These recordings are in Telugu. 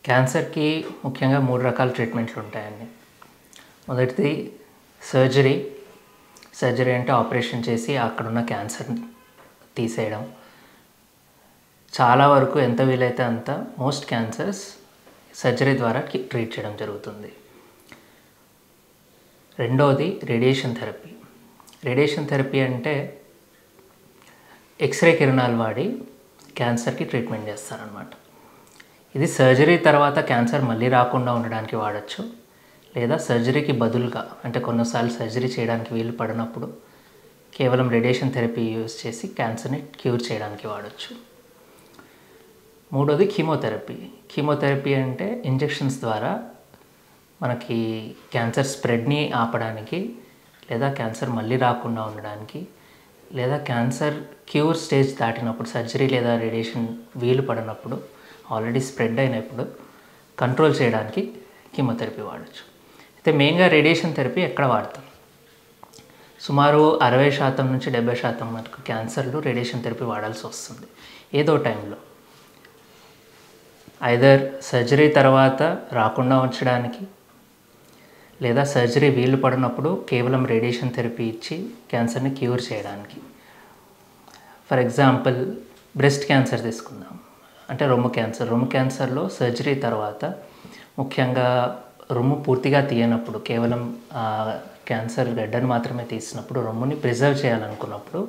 క్యాన్సర్‌కి ముఖ్యంగా 3 రకాల ట్రీట్మెంట్లు ఉంటాయండి. మొదటిది సర్జరీ. సర్జరీ అంటే ఆపరేషన్ చేసి అక్కడున్న క్యాన్సర్‌ని తీసేయడం. చాలా వరకు ఎంత వీలైతే అంత మోస్ట్ క్యాన్సర్స్ సర్జరీ ద్వారా ట్రీట్ చేయడం జరుగుతుంది. రెండోది రేడియేషన్ థెరపీ. రేడియేషన్ థెరపీ అంటే ఎక్స్‌రే కిరణాలు వాడి క్యాన్సర్‌కి ట్రీట్మెంట్ చేస్తారనమాట. ఇది సర్జరీ తర్వాత క్యాన్సర్ మళ్ళీ రాకుండా ఉండడానికి వాడచ్చు. లేదా సర్జరీకి బదులుగా అంటే కొన్నిసార్లు సర్జరీ చేయడానికి వీలు పడినప్పుడు కేవలం రేడియేషన్ థెరపీ యూజ్ చేసి క్యాన్సర్ని క్యూర్ చేయడానికి వాడచ్చు. మూడోది కీమోథెరపీ. కీమోథెరపీ అంటే ఇంజెక్షన్స్ ద్వారా మనకి క్యాన్సర్ స్ప్రెడ్ని ఆపడానికి, లేదా క్యాన్సర్ మళ్ళీ రాకుండా ఉండడానికి, లేదా క్యాన్సర్ క్యూర్ స్టేజ్ దాటినప్పుడు సర్జరీ లేదా రేడియేషన్ వీలు పడినప్పుడు ఆల్రెడీ స్ప్రెడ్ అయినప్పుడు కంట్రోల్ చేయడానికి కీమోథెరపీ వాడచ్చు. అయితే మెయిన్గా రేడియేషన్ థెరపీ ఎక్కడ వాడతాం? సుమారు 60% నుంచి 70% వరకు క్యాన్సర్లు రేడియేషన్ థెరపీ వాడాల్సి వస్తుంది ఏదో టైంలో. ఐదర్ సర్జరీ తర్వాత రాకుండా ఉంచడానికి, లేదా సర్జరీ వీలు పడినప్పుడు కేవలం రేడియేషన్ థెరపీ ఇచ్చి క్యాన్సర్ని క్యూర్ చేయడానికి. ఫర్ ఎగ్జాంపుల్ బ్రెస్ట్ క్యాన్సర్ తీసుకుందాం, అంటే రొమ్ము క్యాన్సర్. రొమ్ము క్యాన్సర్లో సర్జరీ తర్వాత ముఖ్యంగా రొమ్ము పూర్తిగా తీయనప్పుడు, కేవలం క్యాన్సర్ గడ్డను మాత్రమే తీసినప్పుడు, రొమ్ముని ప్రిజర్వ్ చేయాలనుకున్నప్పుడు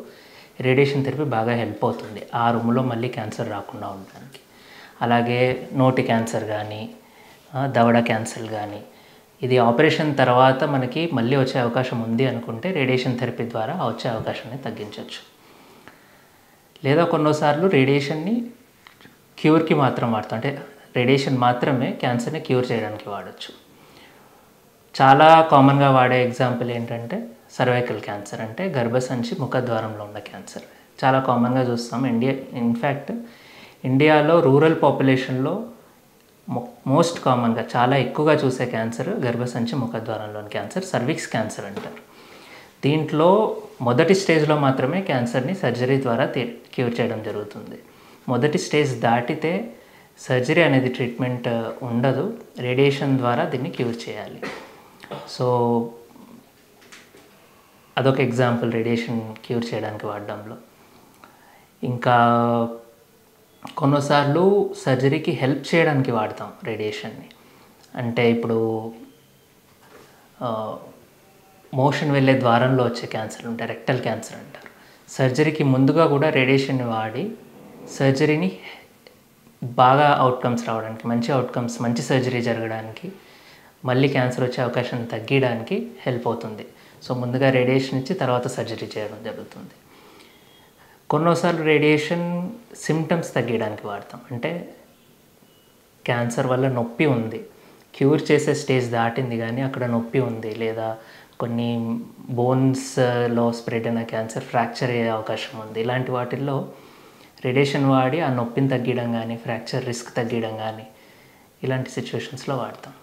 రేడియేషన్ థెరపీ బాగా హెల్ప్ అవుతుంది ఆ రొమ్ములో మళ్ళీ క్యాన్సర్ రాకుండా ఉండడానికి. అలాగే నోటి క్యాన్సర్ కానీ, దవడ క్యాన్సర్ కానీ, ఇది ఆపరేషన్ తర్వాత మనకి మళ్ళీ వచ్చే అవకాశం ఉంది అనుకుంటే రేడియేషన్ థెరపీ ద్వారా వచ్చే అవకాశాన్ని తగ్గించవచ్చు. లేదా కొన్నిసార్లు రేడియేషన్ని క్యూర్కి మాత్రం వాడతాం, అంటే రేడియేషన్ మాత్రమే క్యాన్సర్ని క్యూర్ చేయడానికి వాడచ్చు. చాలా కామన్గా వాడే ఎగ్జాంపుల్ ఏంటంటే సర్వైకల్ క్యాన్సర్, అంటే గర్భసంచి ముఖద్వారంలో ఉన్న క్యాన్సర్. చాలా కామన్గా చూస్తాం. ఇన్ఫ్యాక్ట్ ఇండియాలో రూరల్ పాపులేషన్లో మోస్ట్ కామన్గా చాలా ఎక్కువగా చూసే క్యాన్సర్ గర్భసంచి ముఖద్వారంలోని క్యాన్సర్, సర్విక్స్ క్యాన్సర్ అంటారు. దీంట్లో మొదటి స్టేజ్లో మాత్రమే క్యాన్సర్ని సర్జరీ ద్వారా క్యూర్ చేయడం జరుగుతుంది. మొదటి స్టేజ్ దాటితే సర్జరీ అనేది ట్రీట్మెంట్ ఉండదు, రేడియేషన్ ద్వారా దీన్ని క్యూర్ చేయాలి. సో అదొక ఎగ్జాంపుల్ రేడియేషన్ క్యూర్ చేయడానికి వాడడంలో. ఇంకా కొన్నిసార్లు సర్జరీకి హెల్ప్ చేయడానికి వాడతాం రేడియేషన్ని. అంటే ఇప్పుడు మోషన్ వెళ్ళే ద్వారంలో వచ్చే క్యాన్సర్ ఉంటాయి, రెక్టల్ క్యాన్సర్ అంటారు. సర్జరీకి ముందుగా కూడా రేడియేషన్ని వాడి సర్జరీని బాగా అవుట్కమ్స్ రావడానికి, మంచి అవుట్కమ్స్, మంచి సర్జరీ జరగడానికి, మళ్ళీ క్యాన్సర్ వచ్చే అవకాశం తగ్గడానికి హెల్ప్ అవుతుంది. సో ముందుగా రేడియేషన్ ఇచ్చి తర్వాత సర్జరీ చేయడం జరుగుతుంది. కొన్నిసార్లు రేడియేషన్ సిమ్టమ్స్ తగ్గడానికి వాడతాం. అంటే క్యాన్సర్ వల్ల నొప్పి ఉంది, క్యూర్ చేసే స్టేజ్ దాటింది కానీ అక్కడ నొప్పి ఉంది, లేదా కొన్ని బోన్స్లో స్ప్రెడ్ అయిన క్యాన్సర్ ఫ్రాక్చర్ అయ్యే అవకాశం ఉంది. ఇలాంటి వాటిల్లో రేడియేషన్ వాడి ఆ నొప్పిని తగ్గడం కానీ, ఫ్రాక్చర్ రిస్క్ తగ్గడం కానీ ఇలాంటి సిచ్యువేషన్స్లో వాడతాం.